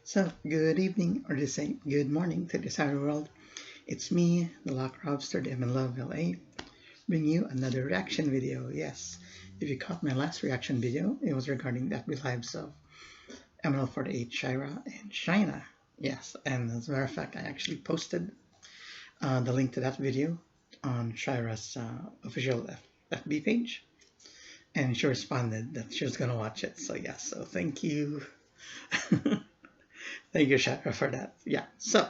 So, good evening, or just say good morning to the entire world. It's me, the Lock Robster, the MNL48, bringing you another reaction video. Yes, if you caught my last reaction video, it was regarding the FB lives of MNL48 Shira and Shina. Yes, and as a matter of fact, I actually posted the link to that video on Shira's official FB page, and she responded that she was gonna watch it. So yes, so thank you. Thank you, Shira, for that. Yeah, so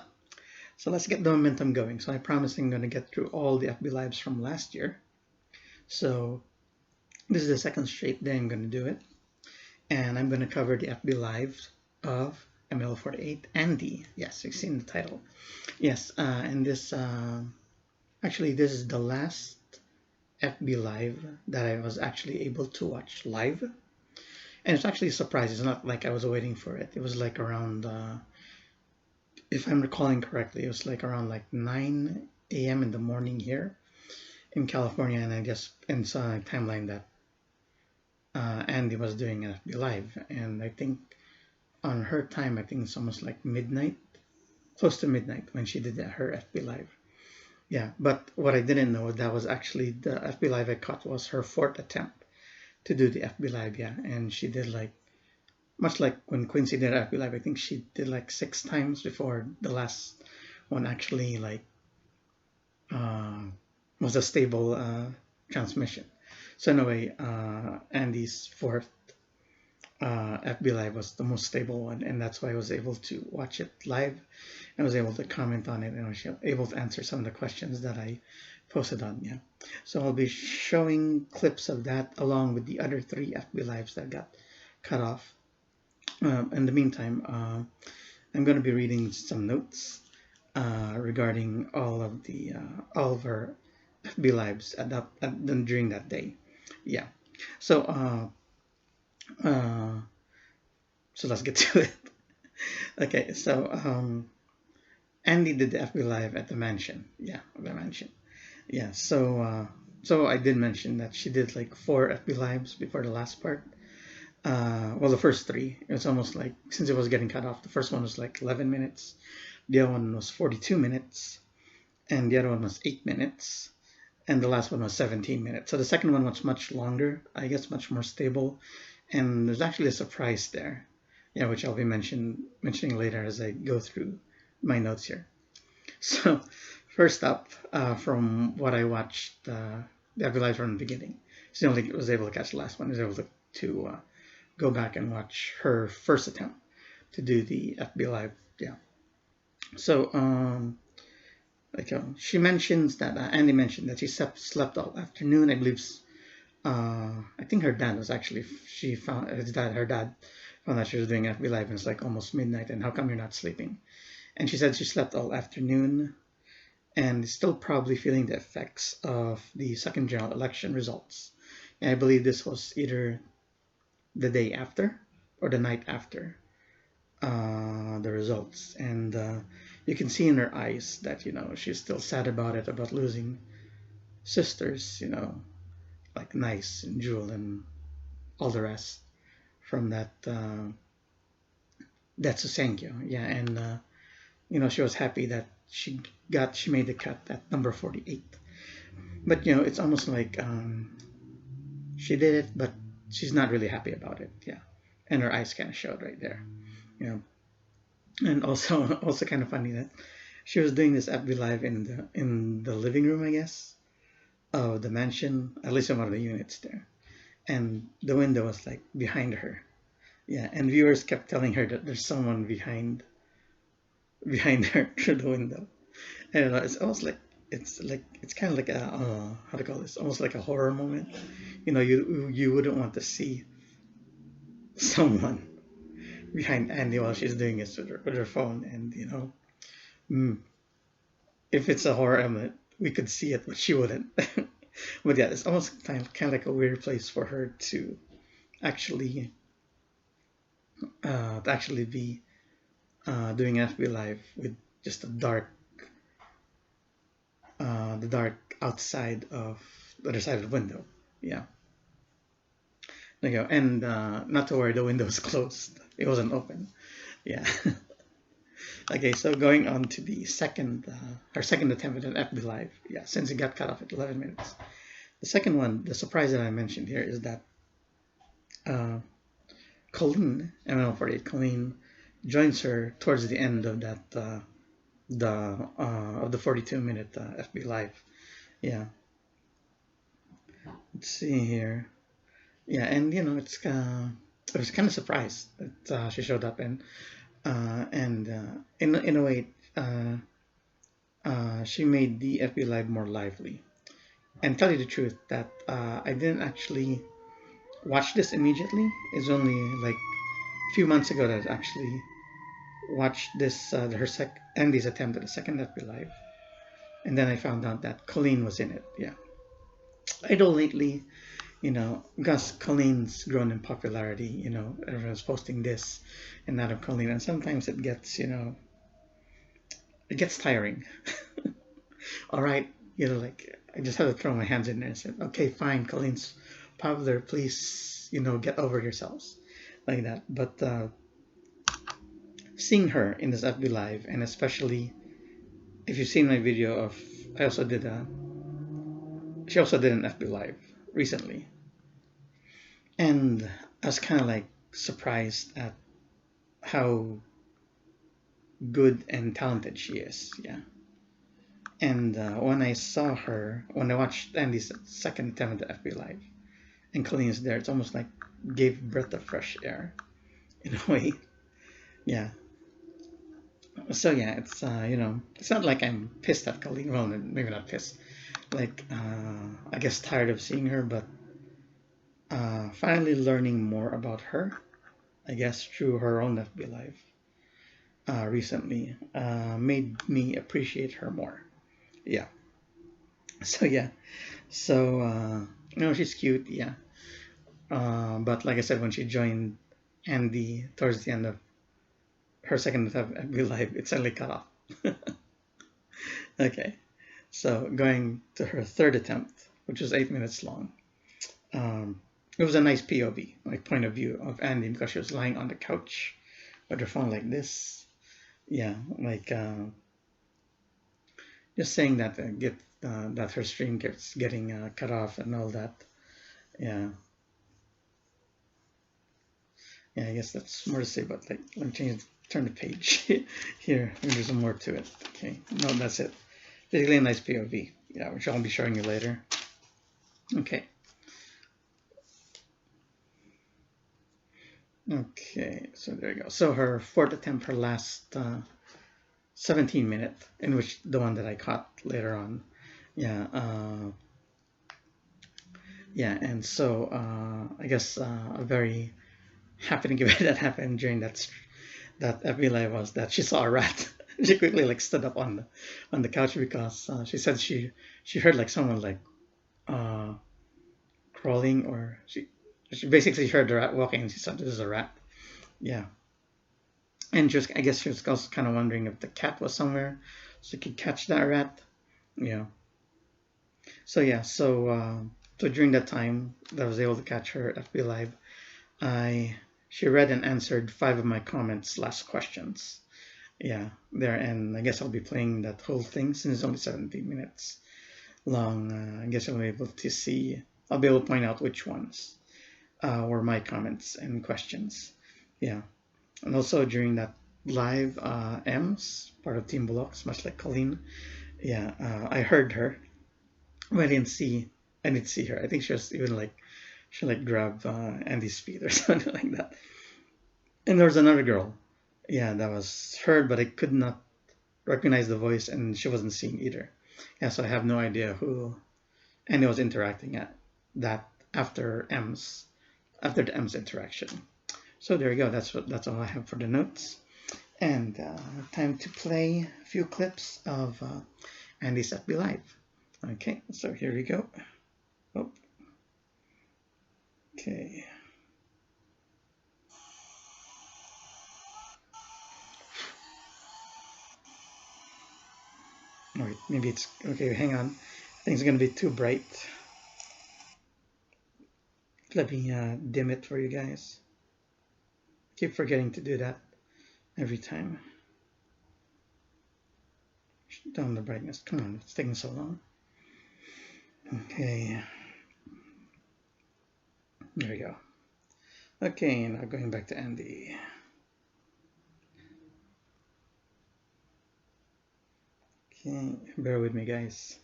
let's get the momentum going. So I promise I'm going to get through all the FB Lives from last year. So this is the second straight day I'm going to do it. And I'm going to cover the FB Lives of MNL48 Andi. Yes, you've seen the title. Yes, and this, actually this is the last FB Live that I was actually able to watch live. And it's actually a surprise. It's not like I was waiting for it. It was like around, if I'm recalling correctly, it was like around like 9 a.m. in the morning here in California, and I just saw a timeline that Andi was doing an FB Live, and I think on her time, I think it's almost like midnight, close to midnight when she did her FB Live. Yeah, but what I didn't know, that was actually the FB Live I caught was her fourth attempt to do the FB Live, yeah, and she did like, much like when Quincy did FB Live, I think she did like 6 times before the last one actually like was a stable transmission. So anyway, Andi's fourth FB Live was the most stable one, and that's why I was able to watch it live and was able to comment on it, and I was able to answer some of the questions that I posted on. Yeah, so I'll be showing clips of that along with the other 3 FB Lives that got cut off. In the meantime, I'm going to be reading some notes regarding all of her FB Lives during that day. Yeah. So so let's get to it. Okay. So Andi did the FB Live at the mansion. Yeah, the mansion. Yeah. So I did mention that she did like 4 FB Lives before the last part. Well, the first 3, it was almost like, since it was getting cut off, the first one was like 11 minutes, the other one was 42 minutes, and the other one was 8 minutes, and the last one was 17 minutes. So the second one was much longer, I guess much more stable, and there's actually a surprise there, yeah, which I'll be mentioning later as I go through my notes here. So first up, from what I watched, the FB Live from the beginning, she only was able to catch the last one, was able to go back and watch her first attempt to do the FB Live. Yeah. So like she mentions that Andi mentioned that she slept all afternoon. I believe I think her dad was actually, she found her dad found that she was doing FB Live and it's like almost midnight, and how come you're not sleeping? And she said she slept all afternoon and is still probably feeling the effects of the second general election results. And I believe this was either the day after or the night after the results, and you can see in her eyes that, you know, she's still sad about it, about losing sisters, you know, like Nice and Jewel and all the rest from that Susenkyo. Yeah, and you know, she was happy that she made the cut at number 48, but you know, it's almost like she did it, but she's not really happy about it. Yeah, and her eyes kind of showed right there. You know, and also kind of funny that she was doing this FB Live in the living room, I guess, of the mansion, at least in one of the units there, and the window was like behind her. Yeah, and viewers kept telling her that there's someone behind her through the window, and it's almost like it's kind of like a how to call this, almost like a horror moment. You know, you wouldn't want to see someone behind Andi while she's doing this with her phone, and you know, if it's a horror element, we could see it, but she wouldn't. But yeah, it's almost kind of like a weird place for her to actually be doing FB Live with just the dark outside of the other side of the window. Yeah. There you go. And not to worry, the window is closed. It wasn't open. Yeah. Okay, so going on to the second, her second attempt at an FB Live. Yeah, since it got cut off at 11 minutes. The second one, the surprise that I mentioned here is that Colleen, MNL48 Colleen, joins her towards the end of that of the 42-minute FB Live. Yeah. Let's see here. Yeah, and you know, I was kind of surprised that she showed up, and in a way, she made the FB Live more lively. And tell you the truth, that I didn't actually watch this immediately. It's only like a few months ago that I actually watched this Andy's attempt at a second FB Live, and then I found out that Colleen was in it. Yeah, I know lately, you know, because Colleen's grown in popularity, you know, everyone's posting this and that of Colleen, and sometimes it gets, you know, it gets tiring. All right, you know, like I just had to throw my hands in there and said, okay, fine, Colleen's popular, please, you know, get over yourselves, like that. But seeing her in this FB Live, and especially if you've seen my video of, she also did an FB Live recently, and I was kind of like surprised at how good and talented she is. Yeah. And when I watched Andy's second attempt at FB Live, and Colleen's there, it's almost like gave breath of fresh air, in a way. Yeah. So yeah, it's you know, it's not like I'm pissed at Colleen. Well, maybe not pissed. Like I guess tired of seeing her, but finally learning more about her. I guess through her own FB Live recently made me appreciate her more. Yeah. So yeah. So you know, she's cute. Yeah. But like I said, when she joined Andy towards the end of her second attempt at FB Live, it suddenly cut off. Okay. So going to her third attempt, which was 8 minutes long. It was a nice POV, like point of view of Andy, because she was lying on the couch with her phone like this. Yeah, like just saying that that her stream keeps getting cut off and all that. Yeah. Yeah, I guess that's more to say, but like, let me turn the page here. There's more to it. Okay, no, that's it. Basically a nice POV. Yeah, which I'll be showing you later. Okay. Okay, so there you go. So her fourth attempt, her last 17-minute, in which the one that I caught later on. Yeah. Yeah, and so I guess a very happening event that happened during that FB Live was that she saw a rat. She quickly like stood up on the couch because she said she heard like someone like crawling, or she basically heard the rat walking, and she thought this is a rat. Yeah. And I guess she was also kind of wondering if the cat was somewhere so she could catch that rat. Yeah. So yeah, so during that time that I was able to catch her at FB Live, she read and answered 5 of my comments / questions. Yeah, there, and I guess I'll be playing that whole thing since it's only 17 minutes long. I guess I'll be able to see, I'll be able to point out which ones were my comments and questions. Yeah, and also during that live, Ems, part of Team Blocks, much like Colleen, yeah, I heard her, but I didn't see her. I think she was even like, she like grabbed Andy's feet or something like that. And there was another girl, yeah, that was heard, but I could not recognize the voice, and she wasn't seen either. Yeah, so I have no idea who Andy was interacting at that after the M's interaction. So there you go. That's all I have for the notes. And time to play a few clips of Andy's FB Live. Okay, so here we go. Oh. Okay. Wait, maybe it's okay. Hang on. I think it's gonna be too bright. Let me dim it for you guys. Keep forgetting to do that every time. Down the brightness. Come on, it's taking so long. Okay. There we go. Okay, now going back to Andi. Okay, bear with me, guys.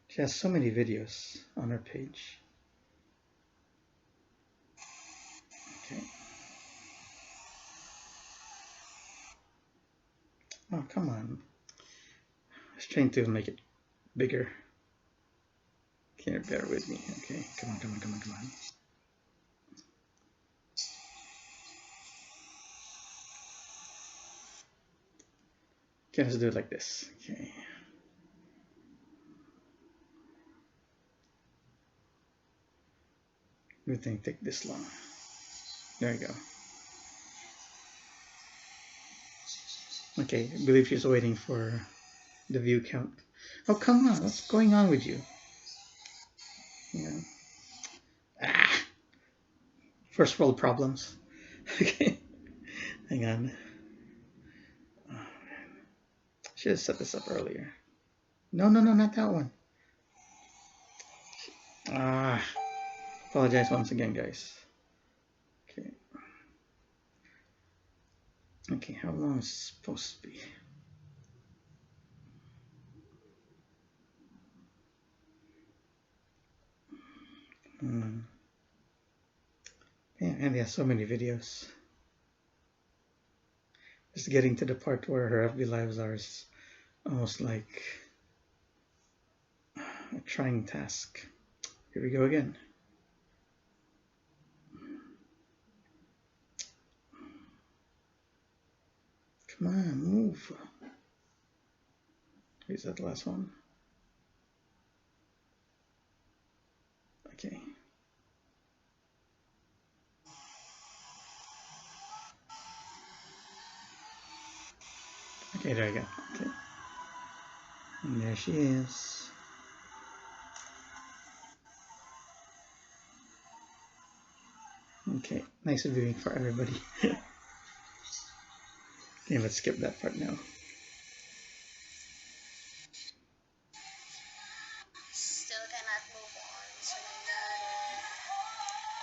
She has so many videos on her page. Okay. Oh, come on. I was trying to make it bigger. Okay, bear with me. Okay, come on, come on, come on, come on. Okay, let's do it like this. Okay. Good thing take this long. There you go. Okay, I believe she's waiting for the view count. Oh, come on, what's going on with you? Yeah. Ah! First world problems. Okay, hang on. Oh, should have set this up earlier. No, no, no, not that one. Ah, apologize once again, guys. Okay. Okay, how long is it supposed to be? Yeah, and he has so many videos. Just getting to the part where her FB lives are is almost like a trying task. Here we go again. Come on, move. Is that the last one? Okay. Okay, there we go. Okay. And there she is. Okay, nice viewing for everybody. Okay, let's skip that part now. Still cannot move on. So nangyari.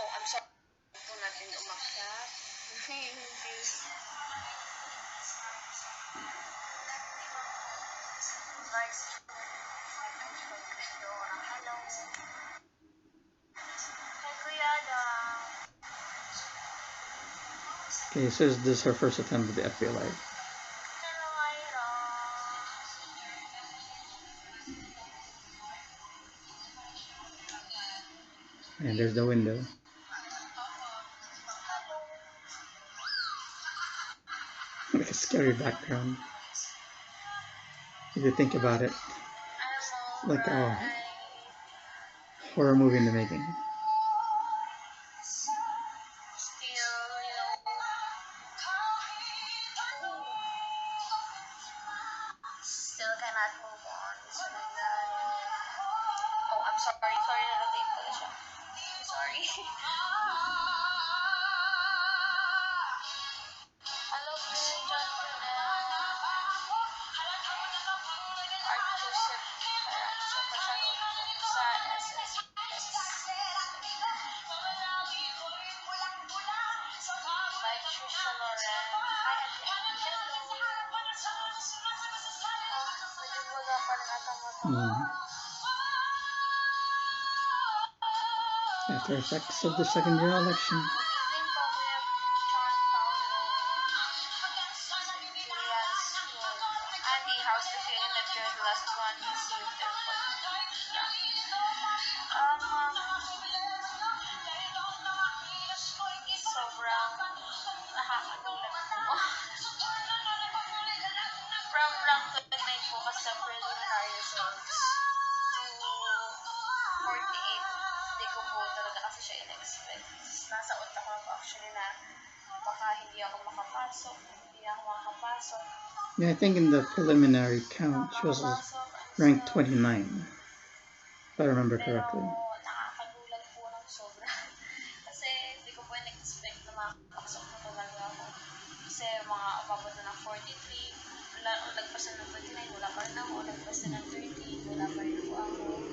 Oh, I'm sorry. Po natin umakyat. Okay, so this is her first attempt at the FB Live. And there's the window. Like a scary background. If you think about it, like a horror movie in the making. Still cannot move on. So nangyari. Oh, I'm sorry. Sorry na rotate pala siya. Sorry. Hello, John Artusip. So, pagkano sa SS. By Trisha Lauren. Hi, Andi. After effects of the second year election. Andi, how's the feeling that you're the last one received their sobrang nakakagulat po. From rank 29 po kasi sa preliminary results to 48, hindi ko po talaga kasi siya in-expect. Nasa utak ko actually na baka hindi ako makapasok. Yeah, I think in the preliminary count she was ranked 29, if I remember correctly. Pero nakakagulat po ng sobra. mga umabot na ng 43, lagpas na ng 29, wala pa rin ako, lagpas na ng 30, wala pa rin po ako.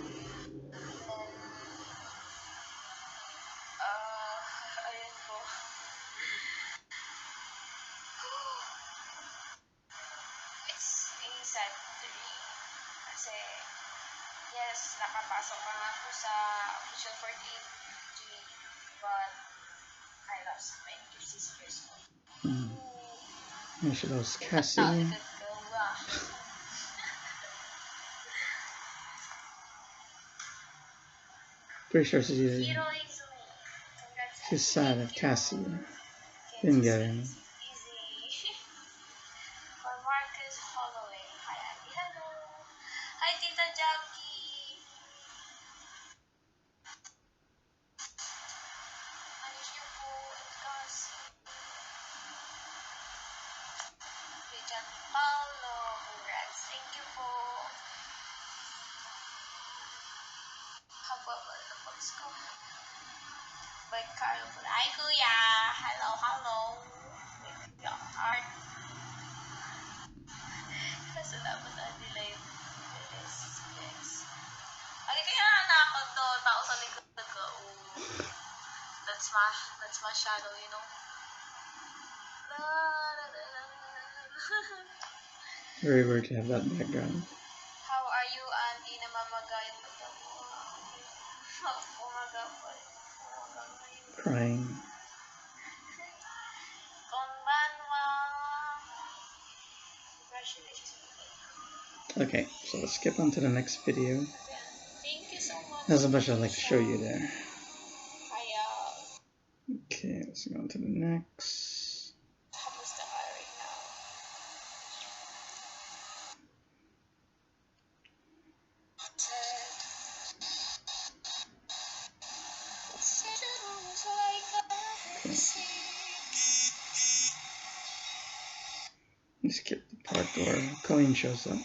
And ayun po. It's a sad to be. Kasi, yes, nakapasok ka nga po sa official 48G, but I lost my sisters. She loves Cassie. Pretty sure she's sad at Cassie didn't get in. Marcus Holloway. Hi, Andi. Hello. Hi, Tita Jackie. Ayos niyo po. Cassie. Richard Paulo. Congrats. Thank you po. Haba ba na box ko? By Carlo. Hi, Kuya. Hello, hello. Art. Salamat, Andi Live. Yes. Ay, kaya na ako to. Tao sa likod ko. That's my shadow, you know. Very weird to have that background. How are you, Andi? Namamagayang mata mo. Umaga pa. Crying. Konbanwa. Congratulations. Okay, so let's skip on to the next video. Thank you so much. There's a bunch I'd like to show you there. Kaya, Okay, let's go on to the next. kamusta ka right now? Let's skip the part where Colleen shows up.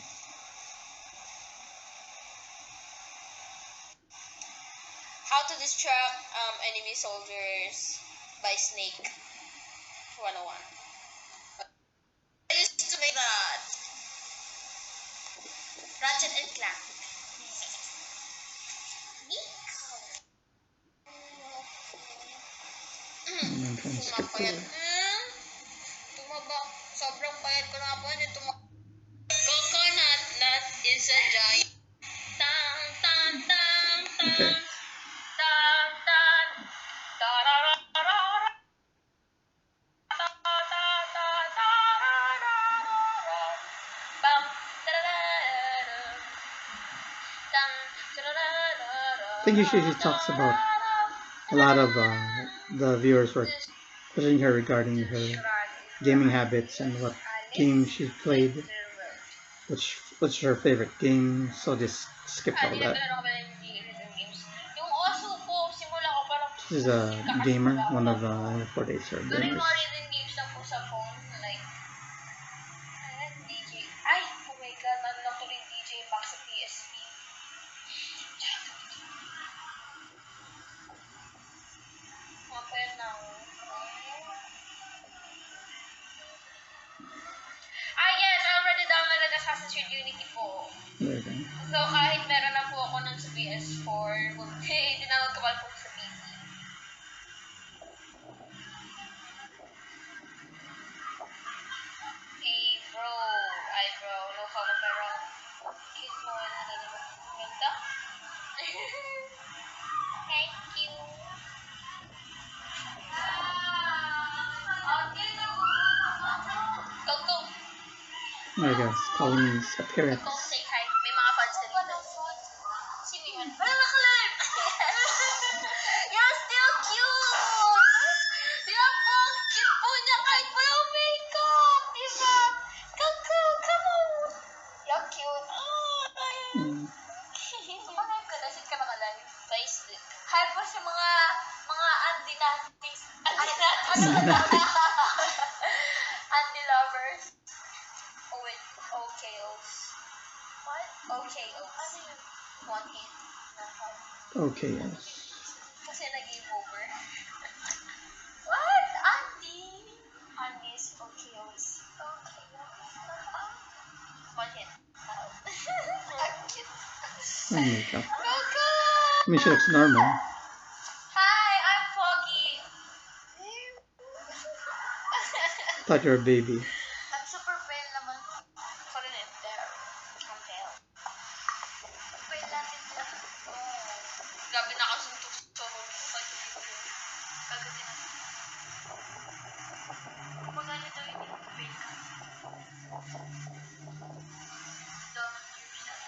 How to distract enemy soldiers by snake 101. I used to make that. Ratchet and Clank. And I'm trying to skip Tumapayat. through. Tumaba. Sobrang payat ko na po. Coconut nut is a giant. Tang, tang, tang, tang. Okay. Tang, tang. Tarararara. Bam. I think usually she talks about a lot of the viewers were questioning her regarding her gaming habits and what games she played, which her favorite game, so just skipped all that. She's a gamer, one of MNL48 gamers. Ay, oh my God, nanonood ko rin DJ Max sa PSP. Mapayat na ako. Yes, I already downloaded Assassin's Creed Unity po. There you go. So, kahit meron na po ako nun sa PS4, tinawag ko pa po sa PC. Hey, bro. Ay, bro. No comment, pero cute mo. Ganda? Thank you. Go. There you go. Colleen's appearance. Go say hi. May mga fans ka dito. Sino yun? Wala naka-live! You're still cute! Diba po? Cute po niya kahit walang makeup! Diba? Come on! You're cute. Pag-live ka na, sit ka naka-live. Facebook. Hi po sa mga Andi natin. Andi lovers. Oh, wait. OKOs. What? OKOs. One hit. Okay, yes. Kasi nag-game over. What? Andi? Andi's OKOs. No makeup. Coco! I mean, she looks normal. Hi, I'm Foggy. Thought you were a baby. I'm super pale naman. Put it in there. I'm pale. Pale natin lang. Oh. Grabe nakasuntok sa pag-ibig. Kagatin na. Magano daw yung pale ka? Don't use that.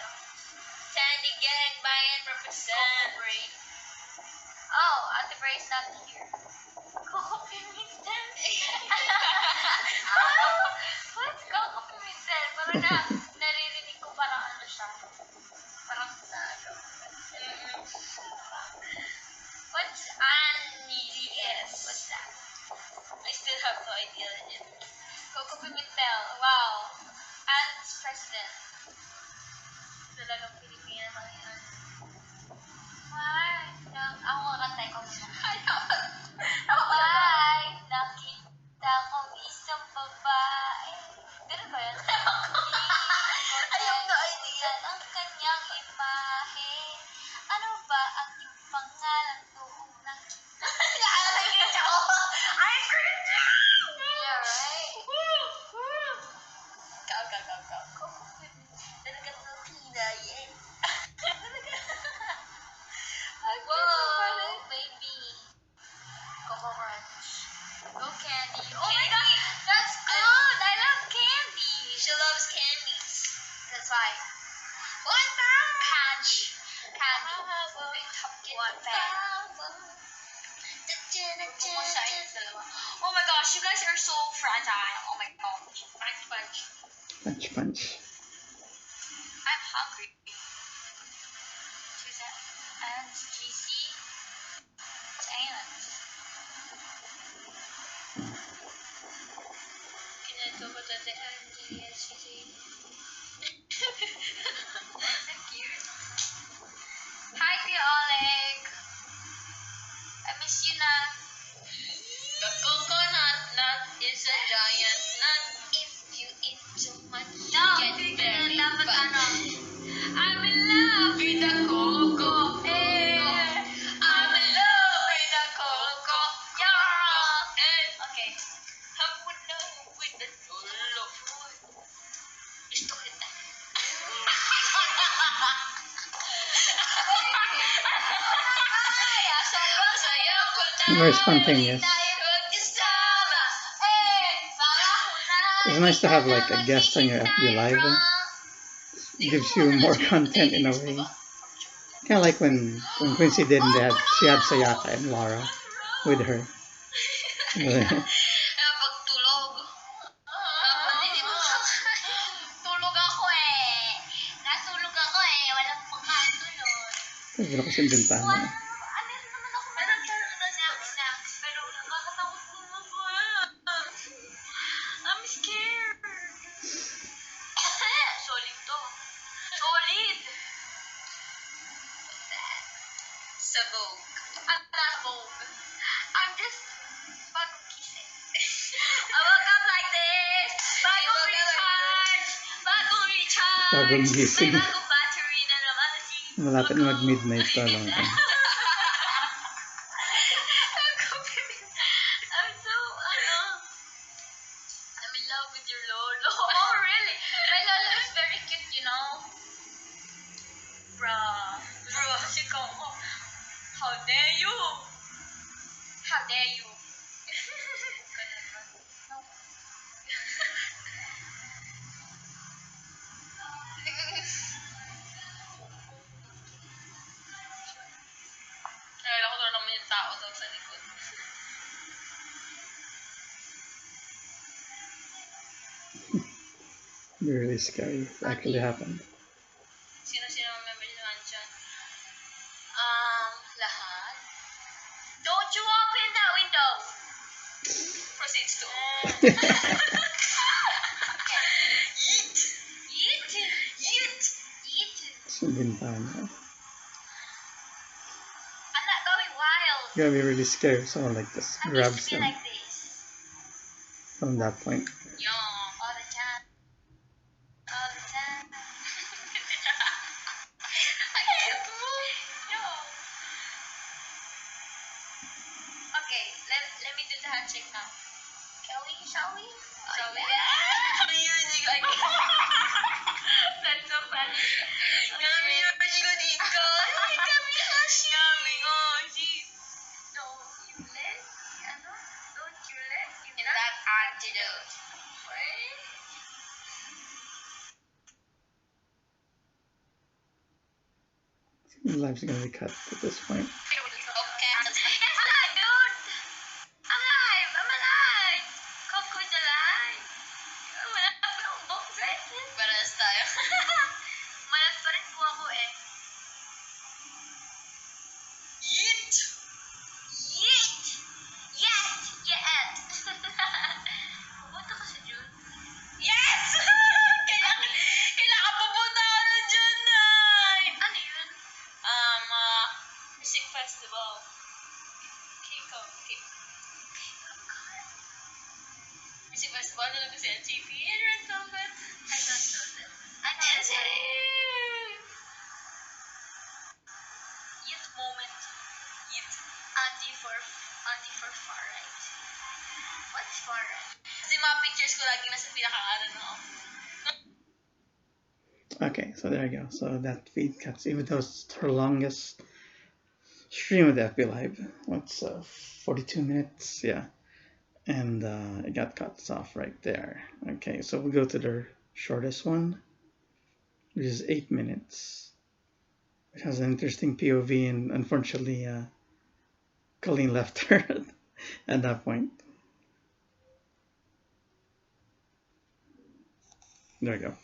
Sandy gang, buy and represent. Oh, Ate Bray's not here. Coco Pimentel. What's Coco Pimentel? Parang naririnig ko parang ano siya. Parang sa ano. What's Andi? Yes. What's that? I still have no idea yet. Coco Pimentel. Wow. Andi's president. Talagang Pilipina mga yan. Why? Ako kakantay ko. Why? Nakita kong isang babae. Ganun ba yan? I have no idea. Ang kanyang imahe. Ano ba ang iyong pangalan noong nakita? Naalala ko. I'm crazy! Yeah, right? Go. Talagang Latina, yeah. Whoa, baby. Coco Crunch. Go candy. Oh my god, that's good. I love candy. She loves candies. That's why. One pound. Candy. One pound. Oh my gosh, you guys are so fragile. Oh my gosh. Punch. Punch. I'm hungry. Who's that? And GC. And. Kinato ko dati and GC. That's so cute. Hi, Kuya Oleg. I miss you na. The coconut nut is a giant nut. If you eat too much, no, you get very fat. I'm in love with the coco. I'm in love with the coco. Yeah. Okay. I'm in love with the solo. Gusto kita. Very spontaneous. It's nice to have like a guest on your FB Live. It gives you more content in a way. Kind of like when Quincy did, and she had Sayaka and Laura with her. Pagtulog. Tulog ako eh. Natulog ako eh. Walang pagkatulog. Pero kasi bintana. Ano naman ako? Snacks. Pero nakakatakot naman ko eh. I'm scared. Solid to. Solid. What's that? Sabog. I'm not Vogue. I'm just bagong gising. I woke up like this. Bagong recharge. Bagong gising. May bagong battery na naman. Malapit na mag-midnight pa lang. I'm so, I'm in love with your lolo. Oh, really? My lolo is very cute, you know? Bruh. She come home. How dare you? How dare you? No. Kaya ko na naman yung tao daw sa likod. Really scary. It actually happened. Sino ang members naman dyan? Lahat. Don't you open that window! Proceeds to open. Yeet! Yeet! Yeet! Yeet! Sa bintana. I'm not going wild. You gotta be really scared if someone like this I'm grabs used to be them like this. from that point. All the time. All the time. I Let me do the handshake now. Shall we? Shall we? Shall we? Yeah. Music like that's so funny. Yummy music dito. Kami kasi. Yummy. Oh, jeez. Don't you let, ano? Don't you let in that antidote. Right? The live's gonna be cut at this point. Okay. It's not, dude. I'm alive. I'm alive. Coco's alive. Wala pa akong box, right? Paras tayo. Malas pa rin po ako eh. Yeet! Yeet! Yet! Yet! Pupunta ka sa June? Yes! Kailangan pupunta ka na dyan, Nay! Ano yun? Music festival. Kiko. Music festival na lang kasi NCT. And Red Velvet. I don't know them. NCT! Youth moment. Youth. Anti for far right. What's far right? Kasi mga pictures ko lagi nasa pinaka-ano no. Okay, so there you go. So that feed cuts, even though it's her longest stream of the FB Live. What's 42 minutes? Yeah. And it got cut off right there. Okay, so we'll go to the shortest one, which is 8 minutes. It has an interesting POV, and unfortunately, Colleen left her at that point. There we go.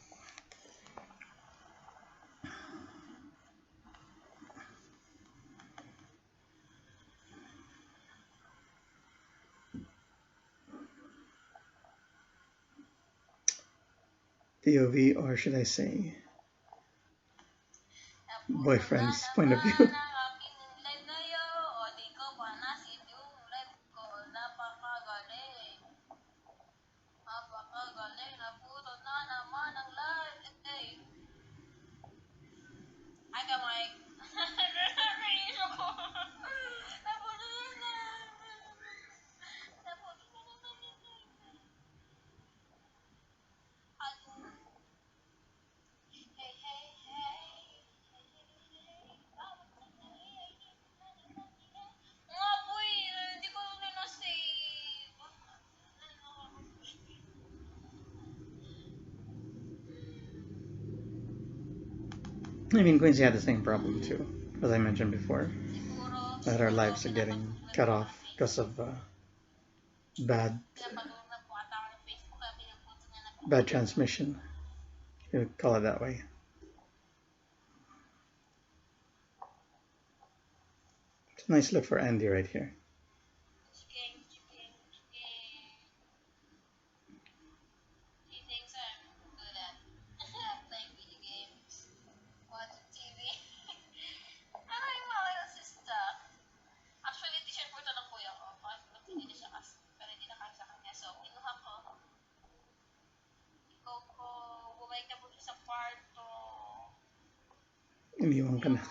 POV, or should I say, boyfriend's point of view. I mean, Quincy had the same problem too, as I mentioned before, that our lives are getting cut off because of bad transmission. You would call it that way. It's a nice look for Andy right here. Iniwan ka na.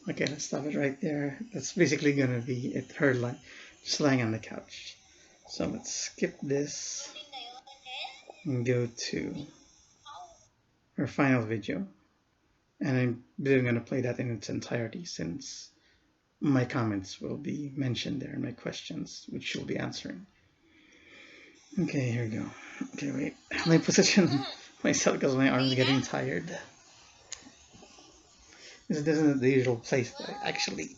Okay, let's stop it right there. That's basically gonna be it, her just lying on the couch. So let's skip this and go to her final video. And I'm gonna play that in its entirety since my comments will be mentioned there, and my questions, which she'll be answering. Okay, here we go. Okay, wait. Let me position myself because my arm's getting tired. This isn't the usual place that I actually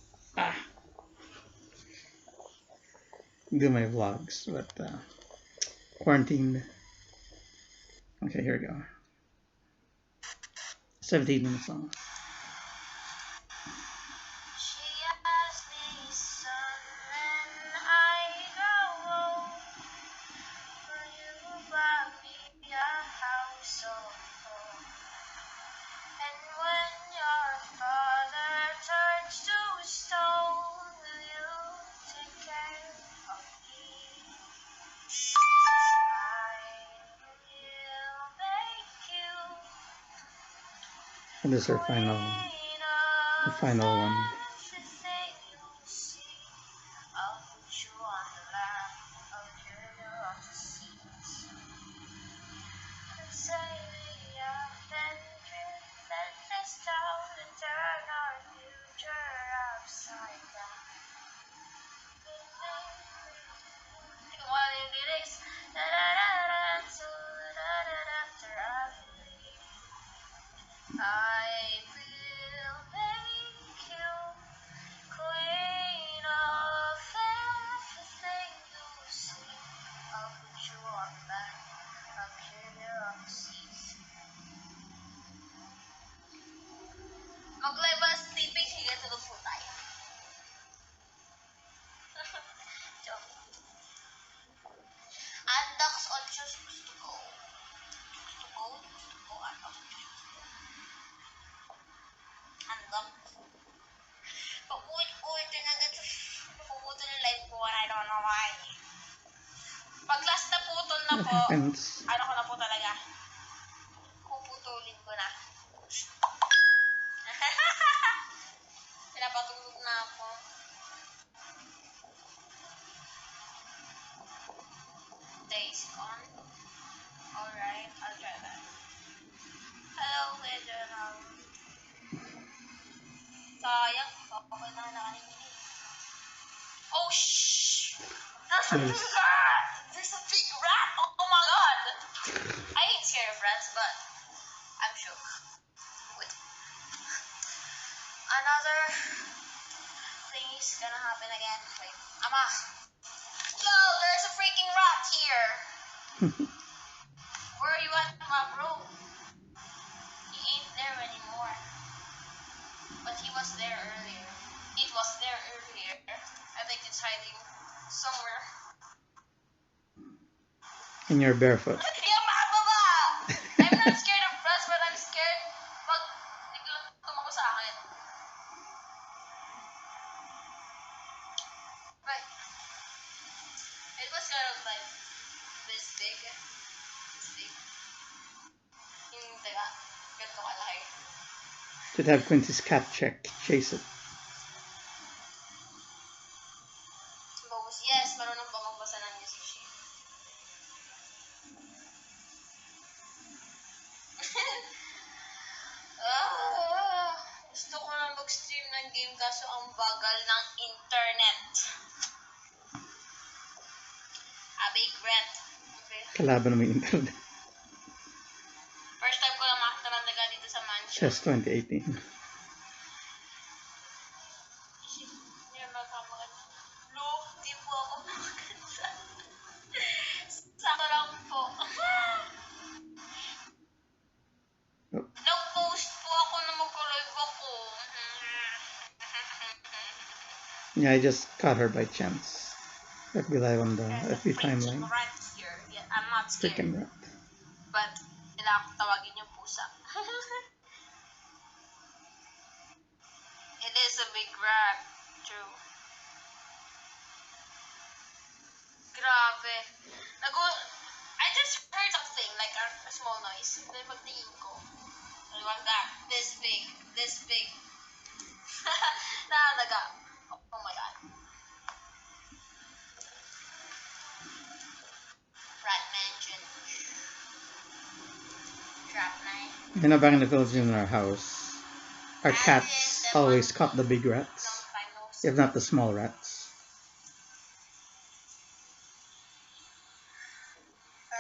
do my vlogs, but quarantined. Okay, here we go. 17 minutes long. And this is our final one. It happens. Ano ko na po talaga. Puputulin ko na. Pinapatulog na ako. Days on. Alright, I'll try that. Hello, General. Sayang, okay na nakalimini. Oh, shh! There's a big rat! There's a big rat! Oh my god! I ain't scared of rats, but I'm shook. Wait. Another thing is gonna happen again. Wait. Ama! Yo, there's a freaking rat here! Where are you at, my bro? He ain't there anymore. But he was there earlier. It was there earlier. I think it's hiding somewhere. And you're barefoot. I'm not scared of rats, but I'm scared pag biglang tumako sa akin. Right. It was kind of like this big. This big. Yung taga, ganito kalaki. Should have Quincy's cat chase it. Yes, marunong pa magbasa ng news sheet. Gusto ko na mag-stream ng game kaso ang bagal ng internet. A big rat. Okay. Kalaban naman yung internet. First time ko lang makatalaga dito sa mansion. Just 2018. Yeah, I just caught her by chance. FB Live on the FB timeline. Here. Yeah, I'm not scared. Freaking rat. But, kailangan ko tawagin yung pusa. It is a big rat. True. Grabe. I just heard something, like a small noise. Then pagtingin ko. It was that. This big. This big. Nakadaga. Oh my god. Rat mansion. Trap night. You know, back in the Philippines in our house, our cats always caught the big rats. if not the small rats.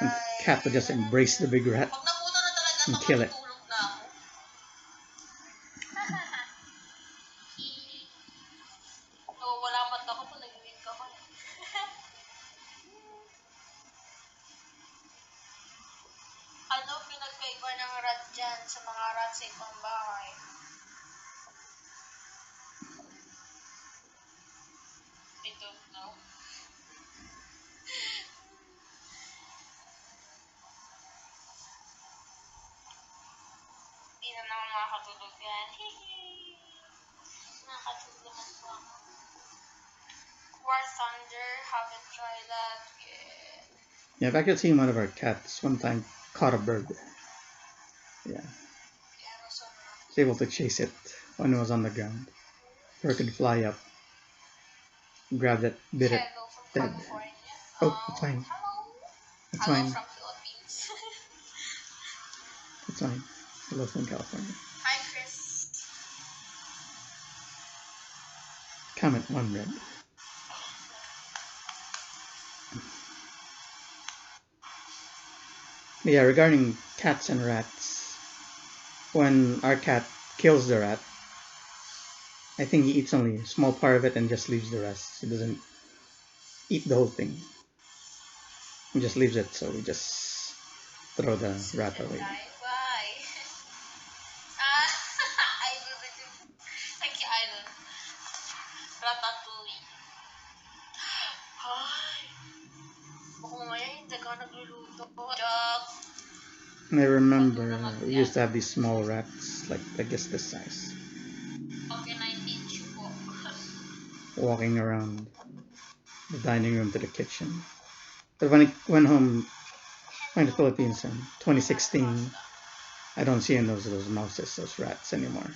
And the cat would just embrace the big rat and kill it. Oh, wala ba't ako kung nag-win ka ko. Ano pinagkaiba ng rat dyan sa mga rat sa ibang bahay? I don't know. Hindi na naman makakatulog yan. Nakakatulog naman po ako. War Thunder, haven't tried that yet. Yeah, I've actually seen one of our cats one time caught a bird. Yeah. Was able to chase it when it was on the ground. Or it could fly up, grab it, bit it, Hello from dead. California. Oh, it's fine. Hello. It's Hello fine. from Philippines. It's fine. Hello from California. Hi, Chris. Comment one red. Yeah, regarding cats and rats, when our cat kills the rat, I think he eats only a small part of it and just leaves the rest. He doesn't eat the whole thing. He just leaves it, so we just throw the rat away. Why? Idol na yun. Thank you, Idol. Ratatouille. Ay! Baka mamaya hindi ka nagluluto. Joke. And I remember we used to have these small rats, like I guess this size, Okay, 19 po. walking around the dining room to the kitchen. But when I went home in the Philippines in 2016, I don't see any of those mouses, those rats anymore.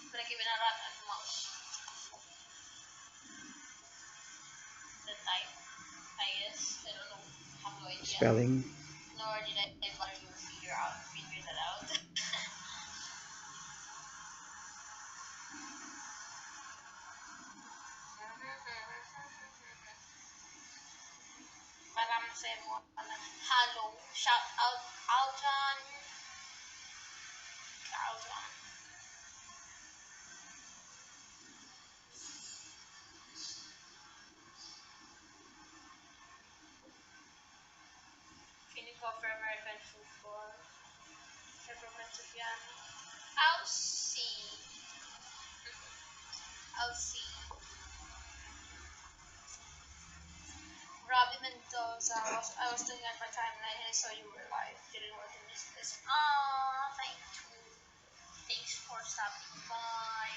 Pinag-iba na rat at mouse. The type, I guess. I don't know. I have no idea. Spelling. Nor did I bother you figure that out. Para masaya mo hello. Shout out Aljan. Aljan. Feeling for American football. Never met to piano. I'll see. I'll see. Robbie Mendoza. I was looking at my timeline and I saw you were live. Didn't want to miss this. Aww, thank you. Thanks for stopping by.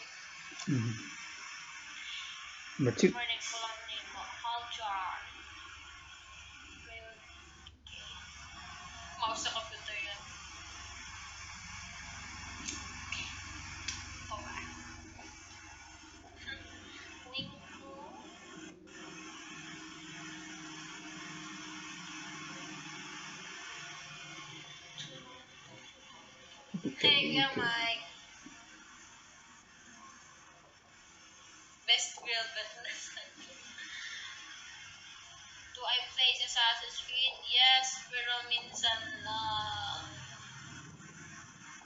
Number 2. Morning po lang name mo. Aljan. Mouse sa computer yan. Okay. Wing ko. Hey, yeah, Mike. Best grill business. Do I play Assassin's Creed? Yes, pero minsan lang.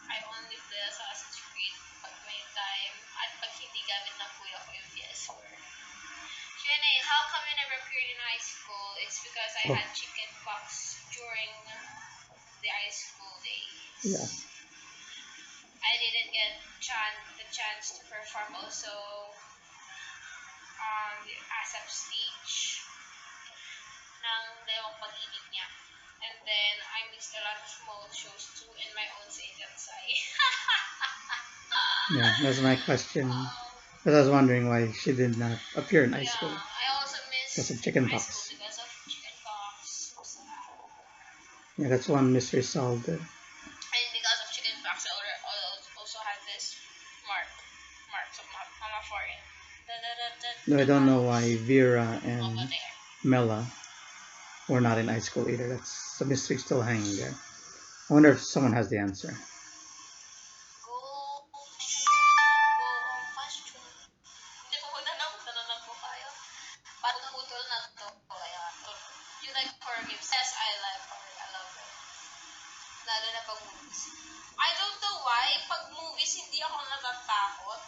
I only play Assassin's Creed pag may time at pag hindi gamit ng kuya ko yung PS4. Jenny, how come you never appeared in high school? It's because I had chicken pox during the high school days. Yeah. I didn't get the chance to perform also the ASAP stage ng dalawang pag-ibig niya. And then, I missed a lot of small shows too in my own Sai. Yeah, that's my question. But I was wondering why she did not appear in high school. I also missed because of chicken high pox. school because of chicken pox. So sad. Yeah, that's one mystery solved. And because of chicken pox, I also had this marks on my forehead. No, I don't know why Vera and Mela were not in high school either. That's a mystery still hanging there. I wonder if someone has the answer. Go on question. Hindi po I love horror. I love it. Lalo na pag movies. I don't know why, pag movies, hindi ako natatakot.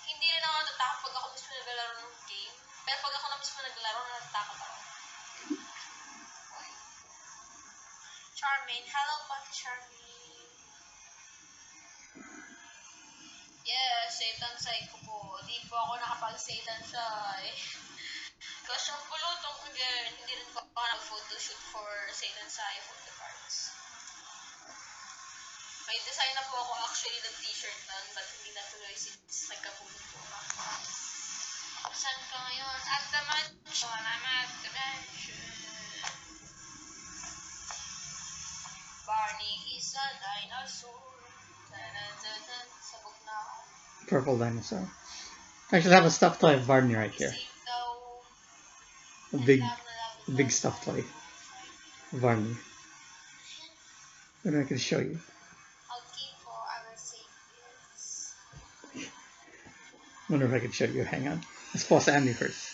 Hindi rin ako natatakot pag ako mismo naglalaro ng game. Pero pag ako na mismo naglalaro, natatakot ako. Charmaine. Hello, Pati Charmaine. Yes, Satan Psycho po. Di po ako nakapag-Satan Psy. Kasi ang pulutong ko din. Hindi rin po ako nag-photoshoot for Satan Psy photo cards. May design na po ako actually ng t-shirt nun, but hindi natuloy since nagkapulot po ako. Saan ka ngayon? At the mansion. I'm at the mansion. Barney is a dinosaur. Da-da-da-da. Sabog na ako. Purple dinosaur. I should have a stuffed toy of Barney right here. A big stuffed toy of Barney. And I can show you. Okay po, I will save this. Wonder if I could show you. Hang on. Let's pause Andy first.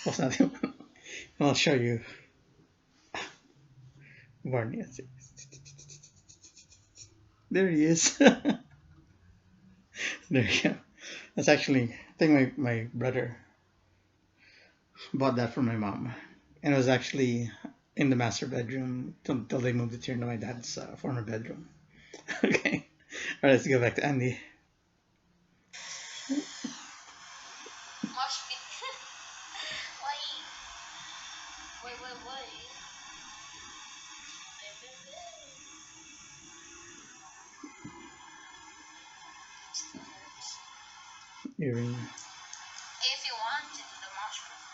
Pause nothing. I'll show you. Barney. There he is. There you go. That's actually, I think my brother bought that for my mom. And it was actually in the master bedroom till they moved it here into my dad's former bedroom. Okay. All right, let's go back to Andy. Mosh pit. Why? Earring. If you want to do the mosh pit.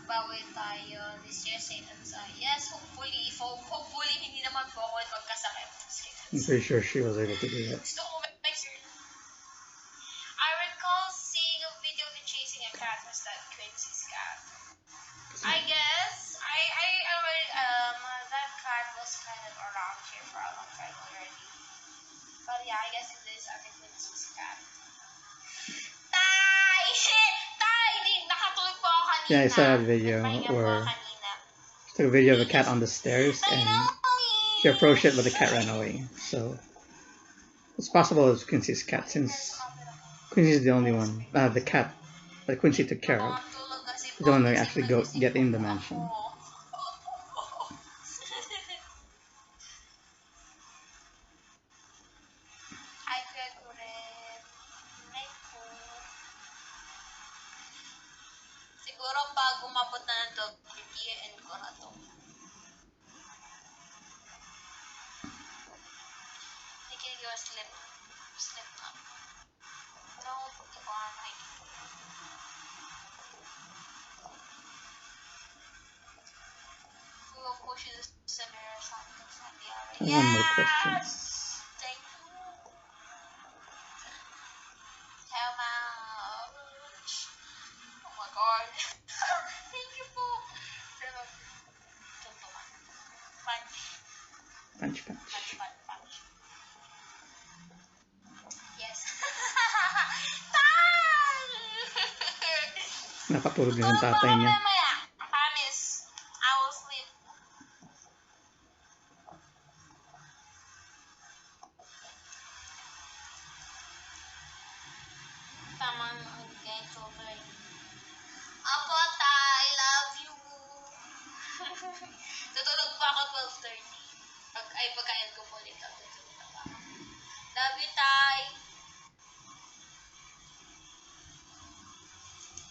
Bawi tayo this year, Satan's Eye. Yes, hopefully. Hopefully, hindi naman po ako magkasakit. I'm pretty sure she was able to do that. Gusto ko I recall seeing a video of it chasing a cat. Was that Quincy's cat? I guess. That cat was kind of around here for a long time already. But yeah, I guess it is Ate Quincy's cat. Tay! Shit! Tay! Nakatulog po ako kanina. Yeah, I saw a video where took a video of a cat on the stairs and she approached it but the cat ran away. So it's possible it's Quincy's cat since Quincy's the only one, the cat that Quincy took care of. The one that actually get in the mansion. Siguro pag umabot na ng 12:30, end ko na to. Sige, go sleep. Sleep na. No, di ko nga nakikita. We'll push you to center or something. Yes! One more question. Thank you. How much? Oh my god. Thank you po. Punch. Punch. Yes. Nakatulog din yung tatay niya. Promise. I will sleep. Tamang ganyan children. Apo, I love you. Tutulog pa ako 12:30. Pagkain ko po ulit ako. Love you, Tay.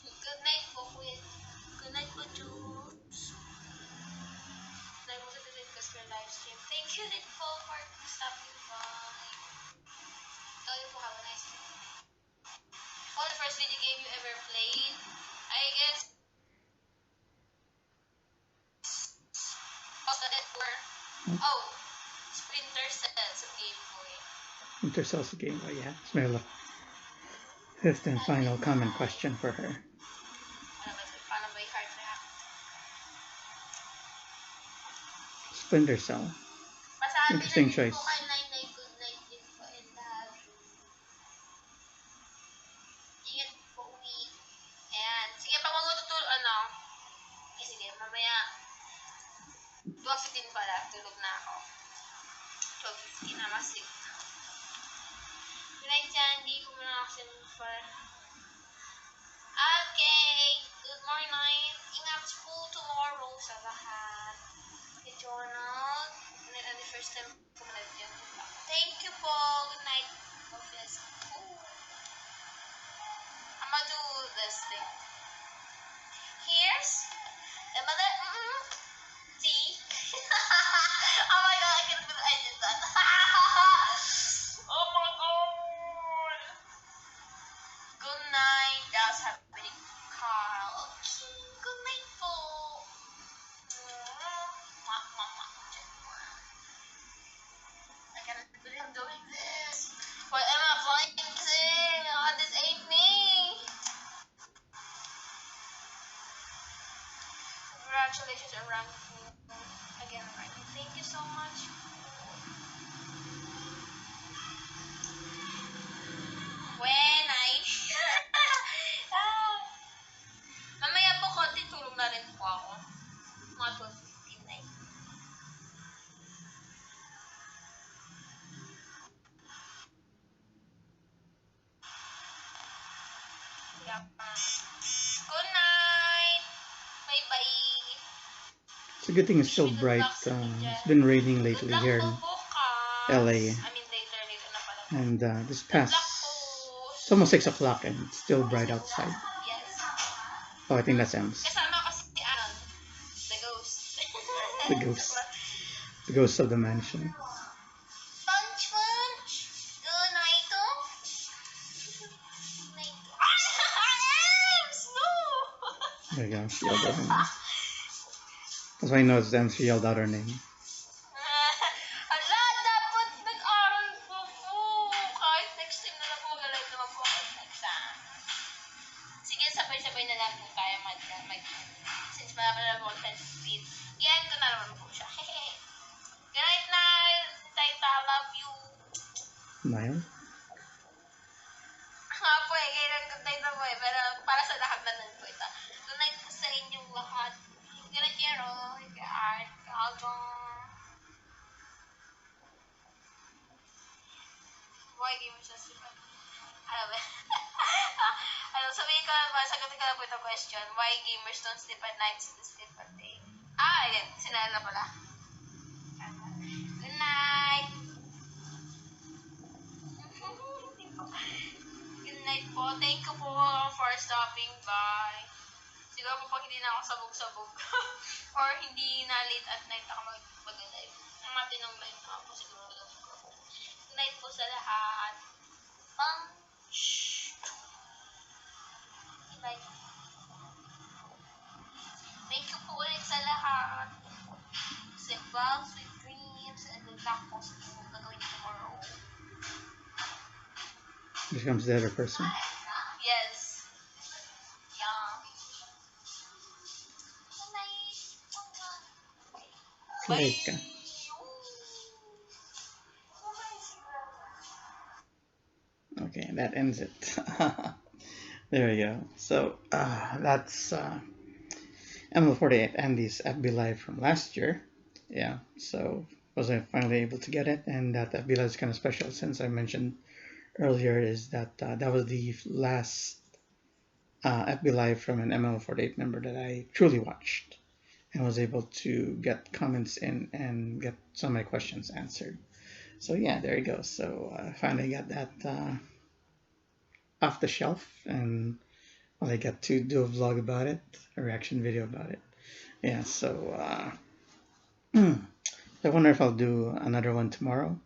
Good night po, Kuya. Good night po, Jules. Like mo sa because for live stream. Thank you, Nicole, for stopping by. Tell you po, have a nice day. Oh, the first video game you ever played? I guess. Oh, Splinter Cell sa Game Boy. Splinter Cell's a Game Boy, yeah. It's my fifth and final comment question for her. Paano ba i-heart react? Splinter Cell. Interesting choice. Inamasik. Good night, Andi. Kumanakasin for... Okay. Good morning. Ingat po tomorrow sa lahat. Kay Jonald. And the first time ko live yan. Thank you po. Good night. Office. I'm gonna do this thing. Here's the mother. See? Oh my god, I can't believe I did that. Oh my god. Good night. That was happening. Carl. Okay. Good night po. I can't believe I'm doing this. Why am I flying? Oh, this ain't me. Congratulations on ranking. Again, ranking. Thank you so much. When I... Mamaya po konti tulong na rin po ako. Mga 12:15 na yun. Good night! Bye-bye! It's a good thing it's still bright. It's been raining lately here in LA. And this past, it's almost 6 o'clock and it's still bright outside. Oh, I think that's Ems. The ghost. The ghost. The ghost of the mansion. Punch. Good night. Ems! No! There you go. She yelled out her name. That's why I know it's Ems. She yelled out her name. Ala, dapat nag-aral po po. Kahit next time na lang po, mag-alive naman po ako next time. Sige, sabay-sabay na lang po tayo mag since malapit na po 10 speed. Yan ko na naman po siya. Good night, Niall. Taita, love you. Niall? Nga po eh, kailan good night na po eh. Pero para sa lahat na nun po ito. Good night po sa inyong lahat. Good night, Jero. Kay Art. Kay Aldong. Boy, game siya siya. Alam ba? Sabihin ko lang ba, sagutin ko lang po itong question. Why gamers don't sleep at night, sleep at day? Ayan. Sinala pala. Good night. Good night po. Thank you po for stopping by. Siguro po pag hindi na ako sabog-sabog or hindi na late at night ako mag-live. Ang matinong live na ako siguro. Good night po sa lahat. Punch! Good night. Thank you po ulit sa lahat. Sleep well, sweet dreams, and good luck po sa inyong gagawin tomorrow. Here comes the other person. Yes. Yeah. Good night. Like, okay, that ends it. There we go. So that's MNL48 Andi's FB Live from last year. Yeah, so was I finally able to get it, and that FB Live is kind of special since I mentioned earlier is that that was the last FB Live from an MNL48 member that I truly watched and was able to get comments in and get some of my questions answered. So yeah, there you go. So I finally got that off the shelf, and well, I got to do a vlog about it, a reaction video about it. Yeah, so I wonder if I'll do another one tomorrow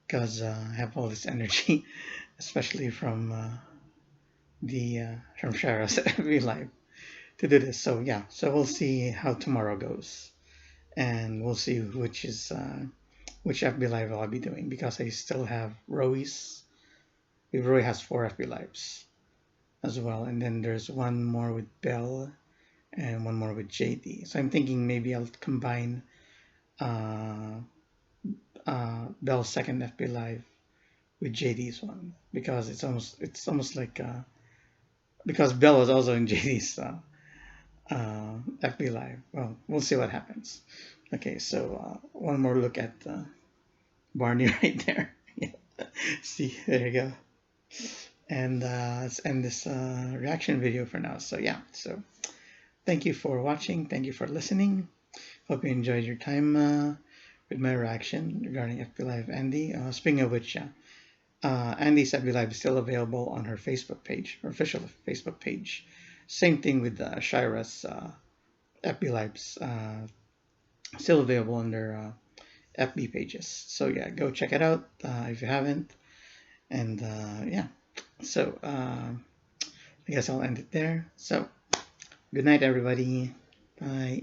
because I have all this energy, especially from from Shara's every live to do this. So yeah, so we'll see how tomorrow goes, and we'll see which FB live I'll be doing because I still have Roy's. Roy has 4 FB lives as well, and then there's one more with Bell and one more with JD. So I'm thinking maybe I'll combine Bell's second FB live with JD's one because it's almost like because Bell is also in JD's FB live. Well, we'll see what happens. Okay, so one more look at Barney right there. Yeah. See, there you go. And let's end this reaction video for now. So yeah, so thank you for watching. Thank you for listening. Hope you enjoyed your time with my reaction regarding FB Live Andy. Speaking of which, yeah, Andy's FB Live is still available on her Facebook page, her official Facebook page. Same thing with Shira's FB Lives, still available on their FB pages. So yeah, go check it out if you haven't. And yeah, so I guess I'll end it there. So good night, everybody. Bye.